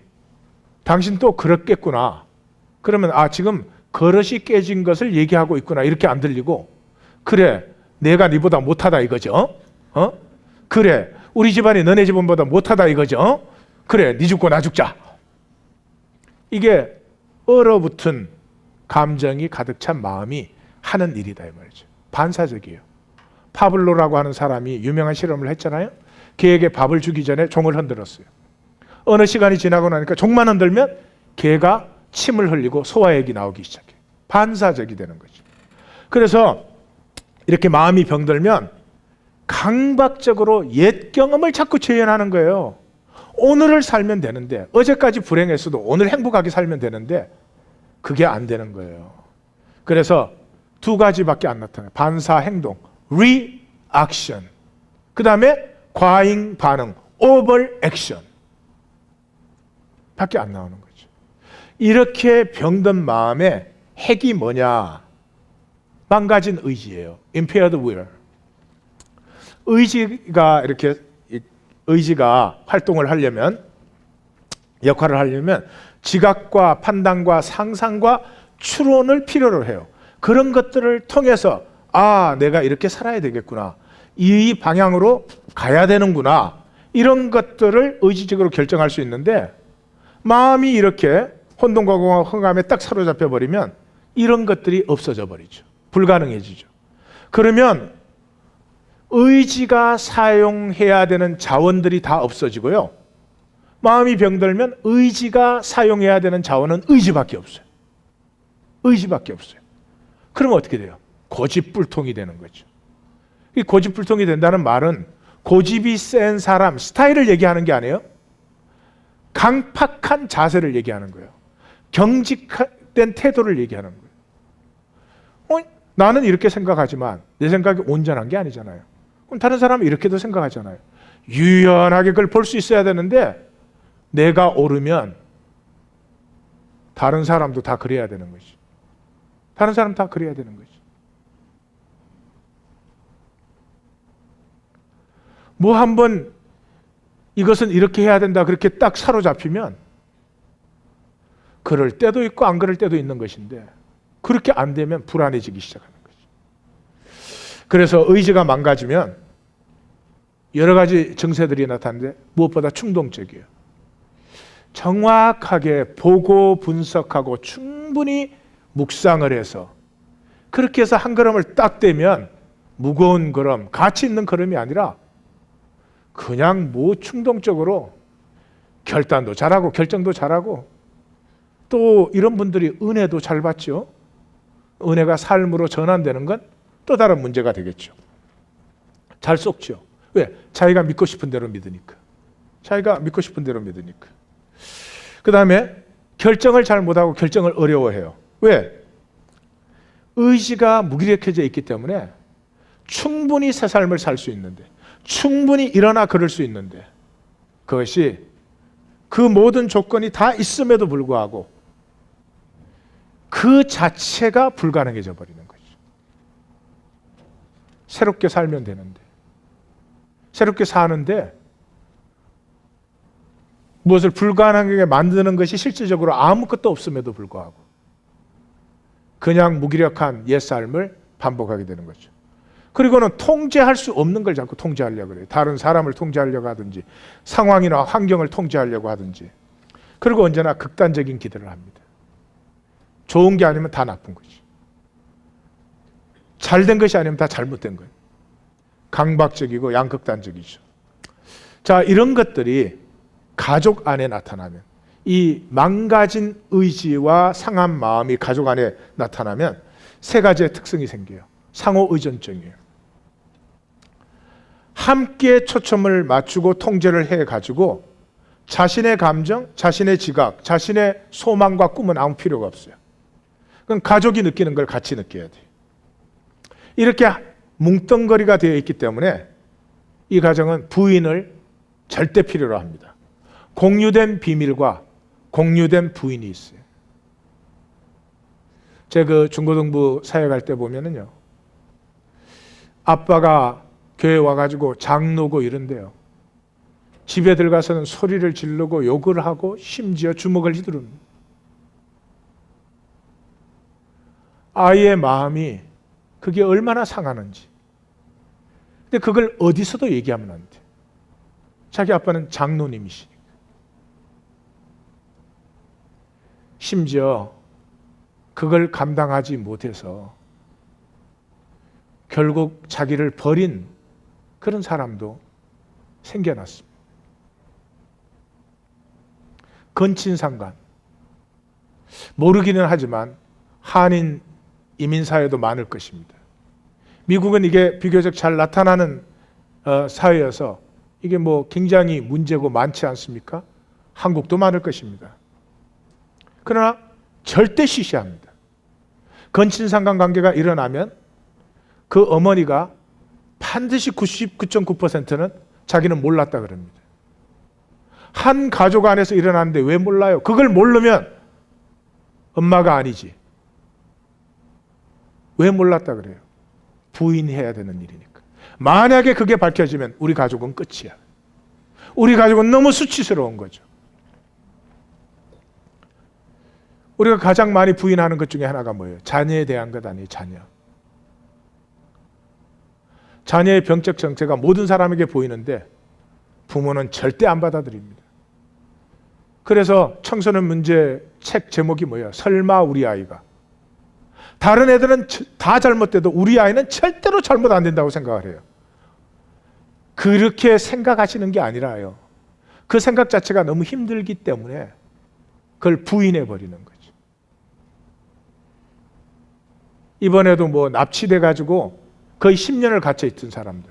당신 또 그렇겠구나. 그러면 지금 그릇이 깨진 것을 얘기하고 있구나. 이렇게 안 들리고 그래 내가 네보다 못하다 이거죠. 그래 우리 집안이 너네 집안보다 못하다 이거죠. 그래 네 죽고 나 죽자. 이게 얼어붙은 감정이 가득 찬 마음이 하는 일이다 이 말이죠. 반사적이에요. 파블로라고 하는 사람이 유명한 실험을 했잖아요. 개에게 밥을 주기 전에 종을 흔들었어요. 어느 시간이 지나고 나니까 종만 흔들면 개가 침을 흘리고 소화액이 나오기 시작해요. 반사적이 되는 거죠. 그래서 이렇게 마음이 병들면 강박적으로 옛 경험을 자꾸 재현하는 거예요. 오늘을 살면 되는데, 어제까지 불행했어도 오늘 행복하게 살면 되는데 그게 안 되는 거예요. 그래서 두 가지밖에 안 나타나요. 반사 행동, reaction. 그 다음에 과잉 반응, overaction. 밖에 안 나오는 거죠. 이렇게 병든 마음의 핵이 뭐냐? 망가진 의지예요. impaired will. 의지가 활동을 하려면, 역할을 하려면 지각과 판단과 상상과 추론을 필요로 해요. 그런 것들을 통해서 내가 이렇게 살아야 되겠구나. 이 방향으로 가야 되는구나. 이런 것들을 의지적으로 결정할 수 있는데 마음이 이렇게 혼돈과 흑암에 딱 사로잡혀 버리면 이런 것들이 없어져 버리죠. 불가능해지죠. 그러면 의지가 사용해야 되는 자원들이 다 없어지고요. 마음이 병들면 의지가 사용해야 되는 자원은 의지밖에 없어요. 의지밖에 없어요. 그러면 어떻게 돼요? 고집불통이 되는 거죠. 이 고집불통이 된다는 말은 고집이 센 사람, 스타일을 얘기하는 게 아니에요. 강팍한 자세를 얘기하는 거예요. 경직된 태도를 얘기하는 거예요. 나는 이렇게 생각하지만 내 생각이 온전한 게 아니잖아요. 그럼 다른 사람은 이렇게도 생각하잖아요. 유연하게 그걸 볼 수 있어야 되는데 내가 옳으면 다른 사람도 다 그래야 되는 거지. 다른 사람 다 그래야 되는 거지. 뭐 한번 이것은 이렇게 해야 된다 그렇게 딱 사로잡히면 그럴 때도 있고 안 그럴 때도 있는 것인데 그렇게 안 되면 불안해지기 시작하는 거죠. 그래서 의지가 망가지면 여러 가지 증세들이 나타나는데 무엇보다 충동적이에요. 정확하게 보고 분석하고 충분히 묵상을 해서 그렇게 해서 한 걸음을 딱 떼면 무거운 걸음, 가치 있는 걸음이 아니라 그냥 뭐 충동적으로 결단도 잘하고 결정도 잘하고 또 이런 분들이 은혜도 잘 받죠. 은혜가 삶으로 전환되는 건 또 다른 문제가 되겠죠. 잘 쏙죠. 왜? 자기가 믿고 싶은 대로 믿으니까. 자기가 믿고 싶은 대로 믿으니까. 그 다음에 결정을 잘 못하고 결정을 어려워해요. 왜? 의지가 무기력해져 있기 때문에 충분히 새 삶을 살 수 있는데 충분히 일어나 걸을 수 있는데 그것이 그 모든 조건이 다 있음에도 불구하고 그 자체가 불가능해져 버리는 거죠. 새롭게 살면 되는데 새롭게 사는데 무엇을 불가능하게 만드는 것이 실질적으로 아무것도 없음에도 불구하고 그냥 무기력한 옛삶을 반복하게 되는 거죠. 그리고는 통제할 수 없는 걸 자꾸 통제하려고 그래요. 다른 사람을 통제하려고 하든지 상황이나 환경을 통제하려고 하든지. 그리고 언제나 극단적인 기대를 합니다. 좋은 게 아니면 다 나쁜 거지. 잘된 것이 아니면 다 잘못된 거예요. 강박적이고 양극단적이죠. 자, 이런 것들이 가족 안에 나타나면 이 망가진 의지와 상한 마음이 가족 안에 나타나면 세 가지의 특성이 생겨요. 상호 의존증이에요. 함께 초점을 맞추고 통제를 해가지고 자신의 감정, 자신의 지각, 자신의 소망과 꿈은 아무 필요가 없어요. 그럼 가족이 느끼는 걸 같이 느껴야 돼요. 이렇게 뭉뚱거리가 되어 있기 때문에 이 가정은 부인을 절대 필요로 합니다. 공유된 비밀과 공유된 부인이 있어요. 제가 그 중고등부 사역할 때 보면은요, 아빠가 교회 와가지고 장로고 이런데요, 집에 들어가서는 소리를 지르고 욕을 하고 심지어 주먹을 휘두릅니다. 아이의 마음이 그게 얼마나 상하는지. 근데 그걸 어디서도 얘기하면 안 돼. 자기 아빠는 장로님이시니까. 심지어 그걸 감당하지 못해서 결국 자기를 버린 그런 사람도 생겨났습니다. 건친상간. 모르기는 하지만 한인 이민사회도 많을 것입니다. 미국은 이게 비교적 잘 나타나는 사회여서 이게 뭐 굉장히 문제고 많지 않습니까? 한국도 많을 것입니다. 그러나 절대 시시합니다. 건친상간 관계가 일어나면 그 어머니가 반드시 99.9%는 자기는 몰랐다 그럽니다. 한 가족 안에서 일어나는데 왜 몰라요? 그걸 모르면 엄마가 아니지. 왜 몰랐다 그래요? 부인해야 되는 일이니까. 만약에 그게 밝혀지면 우리 가족은 끝이야. 우리 가족은 너무 수치스러운 거죠. 우리가 가장 많이 부인하는 것 중에 하나가 뭐예요? 자녀에 대한 것 아니에요, 자녀. 자녀의 병적 정체가 모든 사람에게 보이는데 부모는 절대 안 받아들입니다. 그래서 청소년 문제 책 제목이 뭐예요? 설마 우리 아이가. 다른 애들은 다 잘못돼도 우리 아이는 절대로 잘못 안 된다고 생각을 해요. 그렇게 생각하시는 게 아니라요. 그 생각 자체가 너무 힘들기 때문에 그걸 부인해 버리는 거죠. 이번에도 뭐 납치돼 가지고 거의 10년을 갇혀 있던 사람들.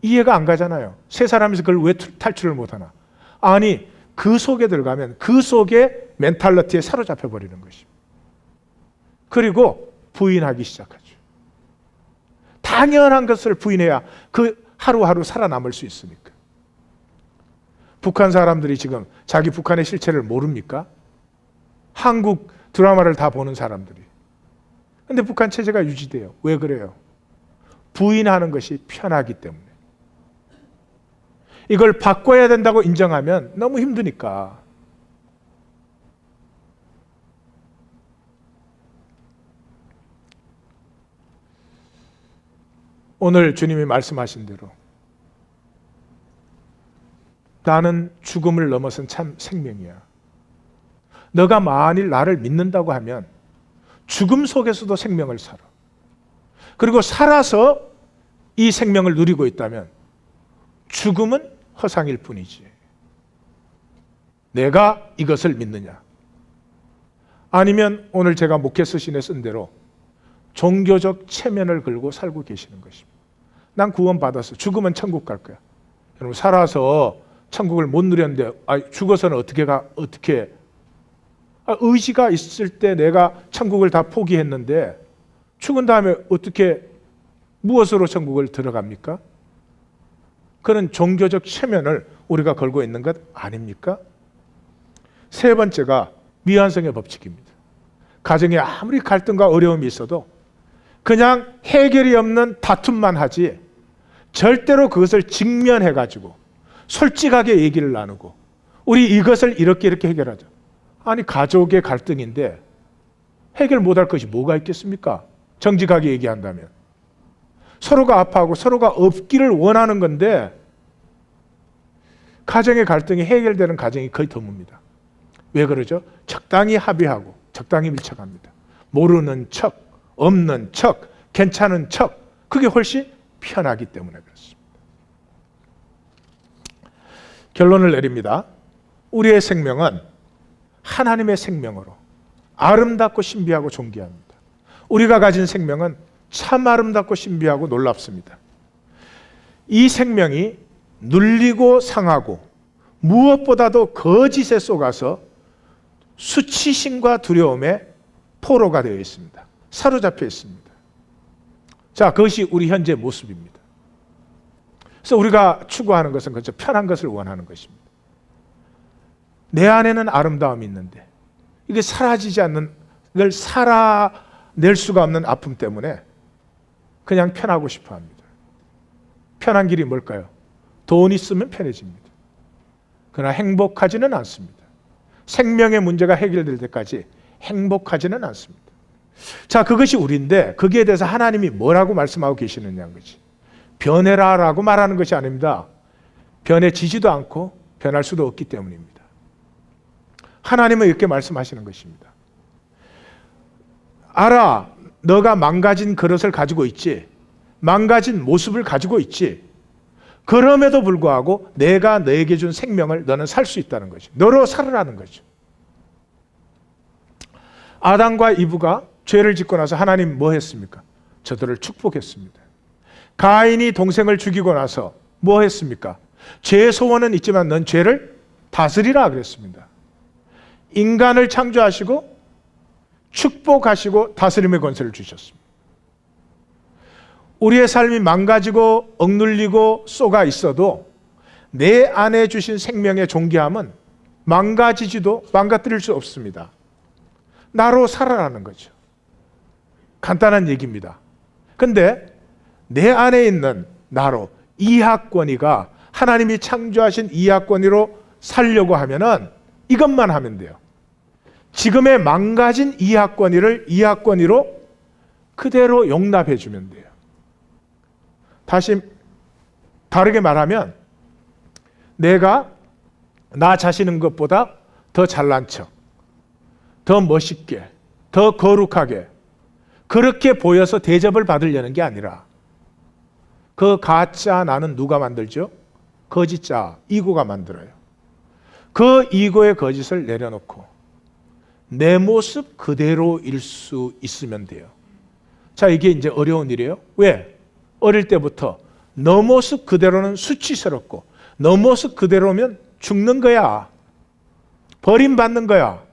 이해가 안 가잖아요. 세 사람이서 그걸 왜 탈출을 못 하나? 아니, 그 속에 들어가면 그 속에 멘탈리티에 사로잡혀 버리는 것입니다. 그리고 부인하기 시작하죠. 당연한 것을 부인해야 그 하루하루 살아남을 수 있으니까. 북한 사람들이 지금 자기 북한의 실체를 모릅니까? 한국 드라마를 다 보는 사람들이. 근데 북한 체제가 유지돼요. 왜 그래요? 부인하는 것이 편하기 때문에. 이걸 바꿔야 된다고 인정하면 너무 힘드니까. 오늘 주님이 말씀하신 대로 나는 죽음을 넘어선 참 생명이야. 너가 만일 나를 믿는다고 하면 죽음 속에서도 생명을 살아. 그리고 살아서 이 생명을 누리고 있다면 죽음은 허상일 뿐이지. 내가 이것을 믿느냐? 아니면 오늘 제가 목회 서신에 쓴 대로 종교적 체면을 걸고 살고 계시는 것입니다. 난 구원받았어. 죽으면 천국 갈 거야. 여러분, 살아서 천국을 못 누렸는데 죽어서는 어떻게 의지가 있을 때 내가 천국을 다 포기했는데 죽은 다음에 어떻게 무엇으로 천국을 들어갑니까? 그런 종교적 체면을 우리가 걸고 있는 것 아닙니까? 세 번째가 미완성의 법칙입니다. 가정에 아무리 갈등과 어려움이 있어도 그냥 해결이 없는 다툼만 하지 절대로 그것을 직면해가지고 솔직하게 얘기를 나누고 우리 이것을 이렇게 해결하자. 아니, 가족의 갈등인데 해결 못할 것이 뭐가 있겠습니까? 정직하게 얘기한다면. 서로가 아파하고 서로가 없기를 원하는 건데 가정의 갈등이 해결되는 가정이 거의 드뭅니다. 왜 그러죠? 적당히 합의하고 적당히 밀착합니다. 모르는 척, 없는 척, 괜찮은 척, 그게 훨씬 편하기 때문에 그렇습니다. 결론을 내립니다. 우리의 생명은 하나님의 생명으로 아름답고 신비하고 존귀합니다. 우리가 가진 생명은 참 아름답고 신비하고 놀랍습니다. 이 생명이 눌리고 상하고 무엇보다도 거짓에 속아서 수치심과 두려움에 포로가 되어 있습니다. 사로잡혀 있습니다. 자, 그것이 우리 현재 모습입니다. 그래서 우리가 추구하는 것은 그저 편한 것을 원하는 것입니다. 내 안에는 아름다움이 있는데 이게 사라지지 않는, 이걸 살아낼 수가 없는 아픔 때문에 그냥 편하고 싶어 합니다. 편한 길이 뭘까요? 돈 있으면 편해집니다. 그러나 행복하지는 않습니다. 생명의 문제가 해결될 때까지 행복하지는 않습니다. 자, 그것이 우리인데 거기에 대해서 하나님이 뭐라고 말씀하고 계시느냐는 거지. 변해라라고 말하는 것이 아닙니다. 변해지지도 않고 변할 수도 없기 때문입니다. 하나님은 이렇게 말씀하시는 것입니다. 알아, 너가 망가진 그릇을 가지고 있지, 망가진 모습을 가지고 있지, 그럼에도 불구하고 내가 너에게 준 생명을 너는 살 수 있다는 거죠. 너로 살으라는 거죠. 아담과 이브가 죄를 짓고 나서 하나님 뭐 했습니까? 저들을 축복했습니다. 가인이 동생을 죽이고 나서 뭐 했습니까? 죄의 소원은 있지만 넌 죄를 다스리라 그랬습니다. 인간을 창조하시고 축복하시고 다스림의 권세를 주셨습니다. 우리의 삶이 망가지고 억눌리고 쏘가 있어도 내 안에 주신 생명의 존귀함은 망가지지도 망가뜨릴 수 없습니다. 나로 살아라는 거죠. 간단한 얘기입니다. 근데 내 안에 있는 나로, 이하권위가 하나님이 창조하신 이하권위로 살려고 하면은 이것만 하면 돼요. 지금의 망가진 이하권위를 이하권위로 그대로 용납해 주면 돼요. 다시 다르게 말하면 내가 나 자신인 것보다 더 잘난 척, 더 멋있게, 더 거룩하게 그렇게 보여서 대접을 받으려는 게 아니라 그 가짜 나는 누가 만들죠? 거짓자, 이고가 만들어요. 그 이고의 거짓을 내려놓고 내 모습 그대로일 수 있으면 돼요. 자, 이게 이제 어려운 일이에요. 왜? 어릴 때부터 너 모습 그대로는 수치스럽고 너 모습 그대로면 죽는 거야. 버림받는 거야.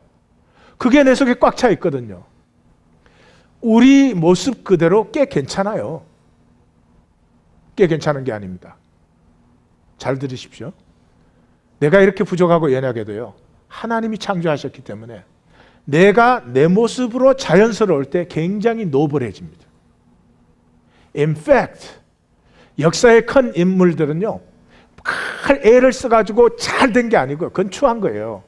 그게 내 속에 꽉 차 있거든요. 우리 모습 그대로 꽤 괜찮아요. 꽤 괜찮은 게 아닙니다. 잘 들으십시오. 내가 이렇게 부족하고 연약해도요, 하나님이 창조하셨기 때문에 내가 내 모습으로 자연스러울 때 굉장히 노블해집니다. In fact, 역사의 큰 인물들은요, 애를 써가지고 잘 된 게 아니고 그건 추한 거예요.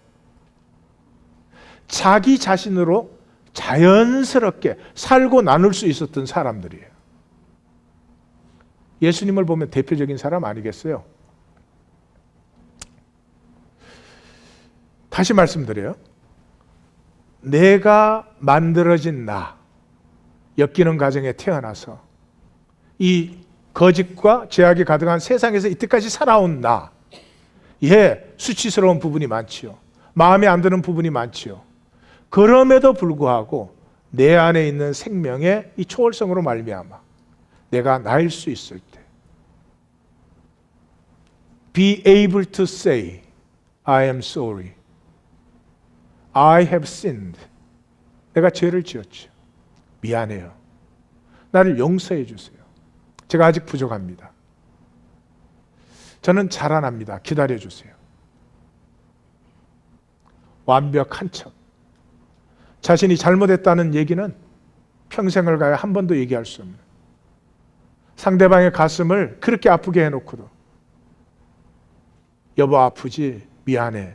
자기 자신으로 자연스럽게 살고 나눌 수 있었던 사람들이에요. 예수님을 보면 대표적인 사람 아니겠어요? 다시 말씀드려요. 내가 만들어진 나, 엮이는 가정에 태어나서 이 거짓과 죄악이 가득한 세상에서 이때까지 살아온 나, 수치스러운 부분이 많지요. 마음에 안 드는 부분이 많지요. 그럼에도 불구하고 내 안에 있는 생명의 이 초월성으로 말미암아 내가 나일 수 있을 때 be able to say I am sorry. I have sinned. 내가 죄를 지었죠. 미안해요. 나를 용서해 주세요. 제가 아직 부족합니다. 저는 자라납니다. 기다려 주세요. 완벽한 척. 자신이 잘못했다는 얘기는 평생을 가야 한 번도 얘기할 수 없는, 상대방의 가슴을 그렇게 아프게 해놓고도 여보 아프지? 미안해.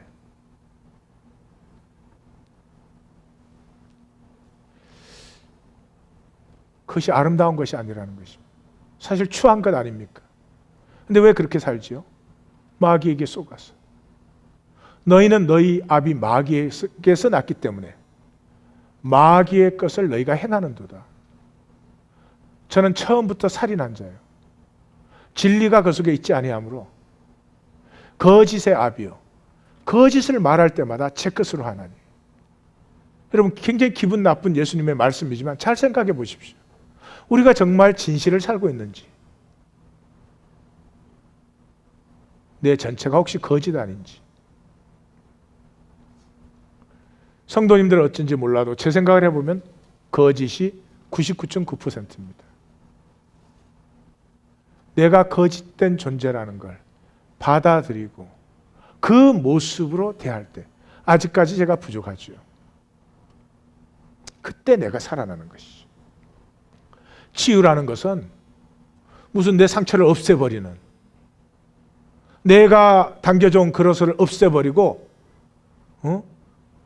그것이 아름다운 것이 아니라는 것입니다. 사실 추한 것 아닙니까? 근데 왜 그렇게 살지요? 마귀에게 속아서. 너희는 너희 아비 마귀에게서 났기 때문에 마귀의 것을 너희가 행하는도다. 저는 처음부터 살인한 자예요. 진리가 그 속에 있지 아니하므로 거짓의 아비요, 거짓을 말할 때마다 제 것으로 하나니. 여러분, 굉장히 기분 나쁜 예수님의 말씀이지만 잘 생각해 보십시오. 우리가 정말 진실을 살고 있는지, 내 전체가 혹시 거짓 아닌지. 성도님들은 어쩐지 몰라도 제 생각을 해보면 거짓이 99.9%입니다. 내가 거짓된 존재라는 걸 받아들이고 그 모습으로 대할 때 아직까지 제가 부족하죠. 그때 내가 살아나는 것이죠. 치유라는 것은 무슨 내 상처를 없애버리는, 내가 당겨져온 그릇을 없애버리고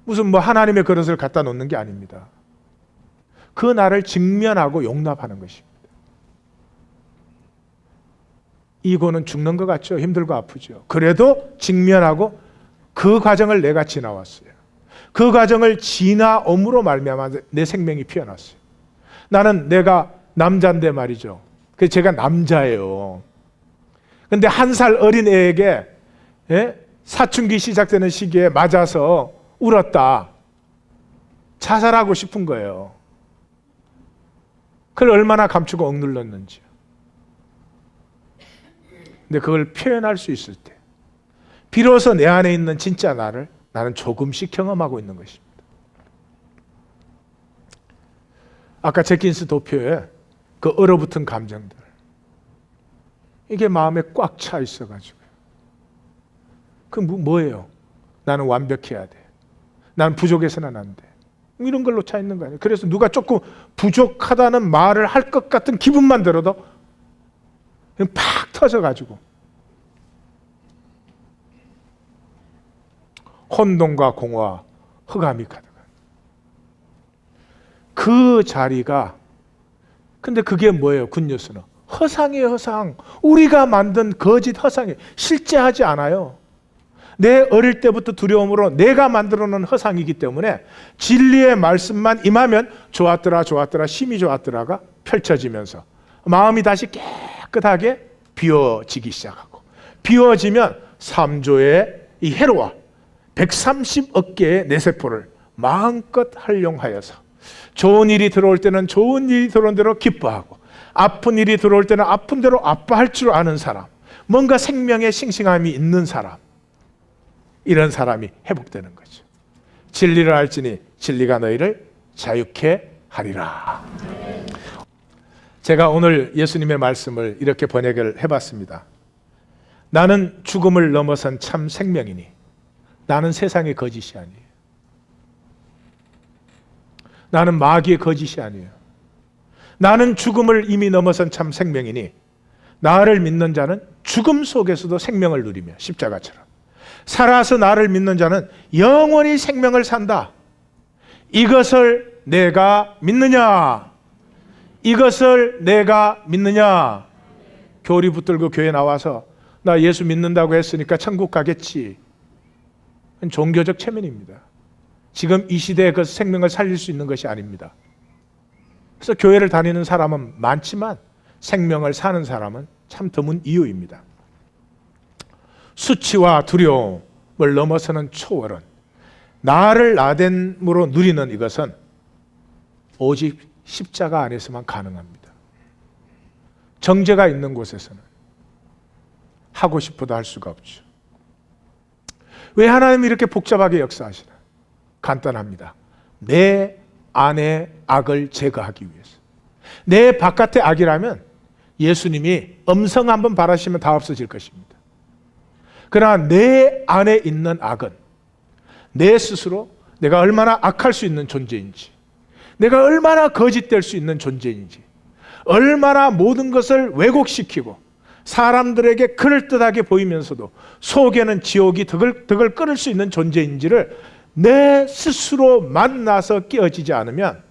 무슨 하나님의 그릇을 갖다 놓는 게 아닙니다. 그 나를 직면하고 용납하는 것입니다. 이거는 죽는 것 같죠. 힘들고 아프죠. 그래도 직면하고 그 과정을 내가 지나왔어요. 그 과정을 지나옴으로 말미암아 내 생명이 피어났어요. 나는 내가 남자인데 말이죠. 그래서 제가 남자예요. 근데 1살 어린 애에게 사춘기 시작되는 시기에 맞아서 울었다. 자살하고 싶은 거예요. 그걸 얼마나 감추고 억눌렀는지. 근데 그걸 표현할 수 있을 때 비로소 내 안에 있는 진짜 나를 나는 조금씩 경험하고 있는 것입니다. 아까 제킨스 도표에 그 얼어붙은 감정들, 이게 마음에 꽉 차 있어가지고요. 그 뭐예요? 나는 완벽해야 돼. 나는 부족해서는 안 돼. 이런 걸로 차 있는 거 아니에요. 그래서 누가 조금 부족하다는 말을 할 것 같은 기분만 들어도 팍 터져가지고 혼돈과 공허와 흑암이 가득한 그 자리가, 근데 그게 뭐예요? 굿뉴스는 허상이에요. 허상. 우리가 만든 거짓 허상이에요. 실제하지 않아요. 내 어릴 때부터 두려움으로 내가 만들어 놓은 허상이기 때문에 진리의 말씀만 임하면 좋았더라 좋았더라 심히 좋았더라가 펼쳐지면서 마음이 다시 깨끗하게 비워지기 시작하고, 비워지면 3조의 이 해로와 130억 개의 뇌세포를 마음껏 활용하여서 좋은 일이 들어올 때는 좋은 일이 들어온 대로 기뻐하고, 아픈 일이 들어올 때는 아픈 대로 아파할 줄 아는 사람, 뭔가 생명의 싱싱함이 있는 사람, 이런 사람이 회복되는 거죠. 진리를 알지니 진리가 너희를 자유케 하리라. 제가 오늘 예수님의 말씀을 이렇게 번역을 해봤습니다. 나는 죽음을 넘어선 참 생명이니 나는 세상의 거짓이 아니에요. 나는 마귀의 거짓이 아니에요. 나는 죽음을 이미 넘어선 참 생명이니 나를 믿는 자는 죽음 속에서도 생명을 누리며 십자가처럼 살아서 나를 믿는 자는 영원히 생명을 산다. 이것을 내가 믿느냐? 이것을 내가 믿느냐? 교리 붙들고 교회 나와서 나 예수 믿는다고 했으니까 천국 가겠지. 종교적 체면입니다. 지금 이 시대에 그 생명을 살릴 수 있는 것이 아닙니다. 그래서 교회를 다니는 사람은 많지만 생명을 사는 사람은 참 드문 이유입니다. 수치와 두려움을 넘어서는 초월은 나를 나됨으로 누리는 이것은 오직 십자가 안에서만 가능합니다. 정죄가 있는 곳에서는 하고 싶어도 할 수가 없죠. 왜 하나님이 이렇게 복잡하게 역사하시나? 간단합니다. 내 안의 악을 제거하기 위해서. 내 바깥의 악이라면 예수님이 음성 한번 바라시면 다 없어질 것입니다. 그러나 내 안에 있는 악은 내 스스로 내가 얼마나 악할 수 있는 존재인지, 내가 얼마나 거짓될 수 있는 존재인지, 얼마나 모든 것을 왜곡시키고 사람들에게 그럴듯하게 보이면서도 속에는 지옥이 덕을 끓을 수 있는 존재인지를 내 스스로 만나서 깨어지지 않으면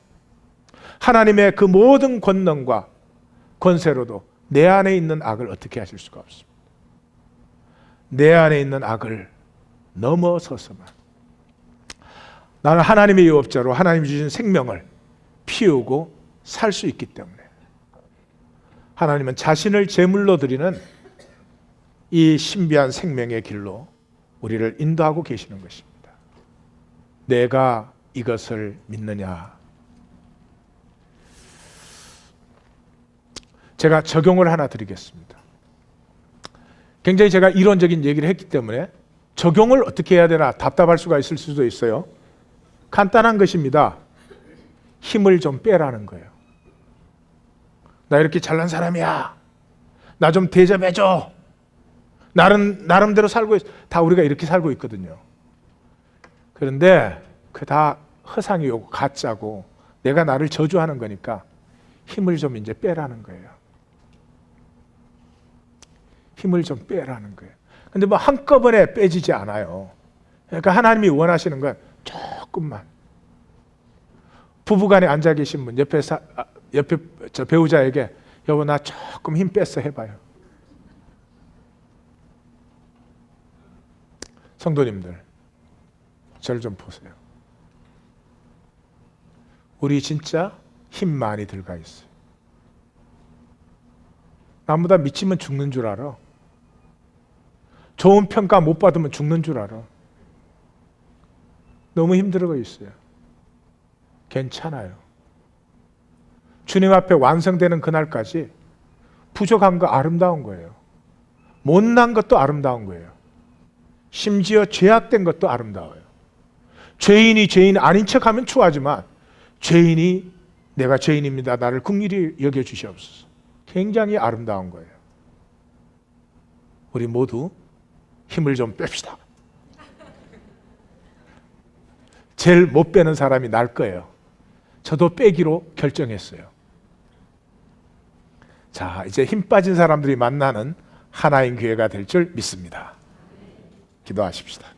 하나님의 그 모든 권능과 권세로도 내 안에 있는 악을 어떻게 하실 수가 없습니다. 내 안에 있는 악을 넘어서서만 나는 하나님의 유업자로 하나님이 주신 생명을 피우고 살 수 있기 때문에 하나님은 자신을 제물로 드리는 이 신비한 생명의 길로 우리를 인도하고 계시는 것입니다. 내가 이것을 믿느냐? 제가 적용을 하나 드리겠습니다. 굉장히 제가 이론적인 얘기를 했기 때문에 적용을 어떻게 해야 되나 답답할 수가 있을 수도 있어요. 간단한 것입니다. 힘을 좀 빼라는 거예요. 나 이렇게 잘난 사람이야. 나 좀 대접해줘. 나름대로 살고 있어. 다 우리가 이렇게 살고 있거든요. 그런데 그 다 허상이고 가짜고 내가 나를 저주하는 거니까 힘을 좀 이제 빼라는 거예요. 힘을 좀 빼라는 거예요. 근데 뭐 한꺼번에 빼지지 않아요. 그러니까 하나님이 원하시는 건 조금만. 부부간에 앉아 계신 분 옆에 저 배우자에게 여보 나 조금 힘 뺐어 해봐요. 성도님들 저를 좀 보세요. 우리 진짜 힘 많이 들어가 있어요. 남보다 미치면 죽는 줄 알아. 좋은 평가 못 받으면 죽는 줄 알아. 너무 힘들어 있어요. 괜찮아요. 주님 앞에 완성되는 그날까지 부족한 거 아름다운 거예요. 못난 것도 아름다운 거예요. 심지어 죄악된 것도 아름다워요. 죄인이 죄인 아닌 척하면 추하지만 죄인이 내가 죄인입니다. 나를 긍휼히 여겨주시옵소서. 굉장히 아름다운 거예요. 우리 모두 힘을 좀 뺍시다. 제일 못 빼는 사람이 날 거예요. 저도 빼기로 결정했어요. 자, 이제 힘 빠진 사람들이 만나는 하나인 교회가 될 줄 믿습니다. 기도하십시다.